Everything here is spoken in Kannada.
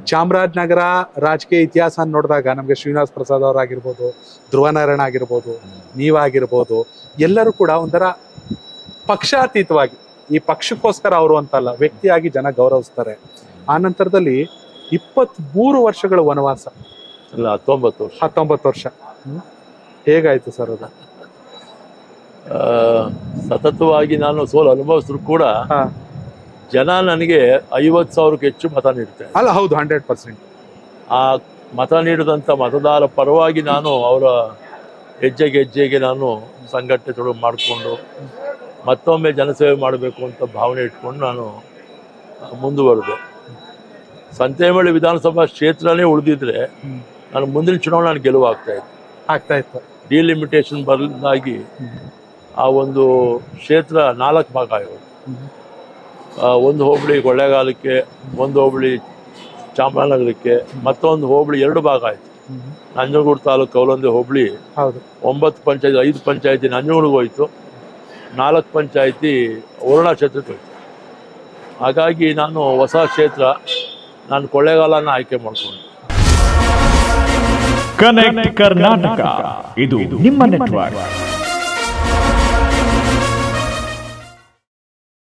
ಚಾಮರಾಜನಗರ ರಾಜಕೀಯ ಇತಿಹಾಸ ನೋಡಿದಾಗ ನಮಗೆ ಶ್ರೀನಿವಾಸ್ ಪ್ರಸಾದ್ ಅವರಾಗಿರ್ಬೋದು, ಧ್ರುವನಾರಾಯಣ ಆಗಿರ್ಬೋದು, ನೀವಾಗಿರ್ಬೋದು, ಎಲ್ಲರೂ ಕೂಡ ಒಂಥರ ಪಕ್ಷಾತೀತವಾಗಿ ಈ ಪಕ್ಷಕ್ಕೋಸ್ಕರ ಅವರು ಅಂತಲ್ಲ, ವ್ಯಕ್ತಿಯಾಗಿ ಜನ ಗೌರವಿಸ್ತಾರೆ. ಆ ನಂತರದಲ್ಲಿ 23 ವರ್ಷಗಳ ವನವಾಸ, ಅಲ್ಲ 19 ವರ್ಷ ಹೇಗಾಯ್ತು ಸರ್ ಅದು? ಸತತವಾಗಿ ನಾನು ಸೋಲು ಅನುಭವಿಸಿದ್ರು ಕೂಡ ಜನ ನನಗೆ 50,000ಕ್ಕೆ ಹೆಚ್ಚು ಮತ ನೀಡ್ತಾರೆ. ಅಲ್ಲ ಹೌದು, 100%. ಆ ಮತ ನೀಡಿದಂಥ ಮತದಾರ ಪರವಾಗಿ ನಾನು ಅವರ ಹೆಜ್ಜೆಗೆ ನಾನು ಸಂಘಟನೆ ಮಾಡಿಕೊಂಡು ಮತ್ತೊಮ್ಮೆ ಜನಸೇವೆ ಮಾಡಬೇಕು ಅಂತ ಭಾವನೆ ಇಟ್ಕೊಂಡು ನಾನು ಮುಂದುವರೆದೆ. ಸಂತೇಮಳ್ಳಿ ವಿಧಾನಸಭಾ ಕ್ಷೇತ್ರನೇ ಉಳಿದಿದ್ರೆ ನಾನು ಮುಂದಿನ ಚುನಾವಣೆ ನಾನು ಗೆಲುವು ಆಗ್ತಾ ಇತ್ತು. ಡಿಲಿಮಿಟೇಷನ್ ಬದಲಾಗಿ ಆ ಒಂದು ಕ್ಷೇತ್ರ 4 ಭಾಗ ಆಗೋದು. ಒಂದು ಹೋಬಳಿ ಕೊಳ್ಳೇಗಾಲಕ್ಕೆ, ಒಂದು ಹೋಬಳಿ ಚಾಮರಾಜನಗರಕ್ಕೆ, ಮತ್ತೊಂದು ಹೋಬಳಿ 2 ಭಾಗ ಆಯಿತು. ನಂಜನಗೂಡು ತಾಲೂಕು ಕೌಲಂದೆ ಹೋಬಳಿ 9 ಪಂಚಾಯತಿ, 5 ಪಂಚಾಯತಿ ನಂಜನಗೂಡಿಗೆ ಹೋಯಿತು, 4 ಪಂಚಾಯತಿ ವರುಣಾ ಕ್ಷೇತ್ರಕ್ಕೆ ಹೋಯಿತು. ಹಾಗಾಗಿ ನಾನು ಹೊಸ ಕ್ಷೇತ್ರ, ನಾನು ಕೊಳ್ಳೇಗಾಲನ ಆಯ್ಕೆ ಮಾಡಿಕೊಂಡೆ. ಕನೆಕ್ಟ್ ಕರ್ನಾಟಕ, ಇದು ನಿಮ್ಮ ನೆಟ್ವರ್ಕ್.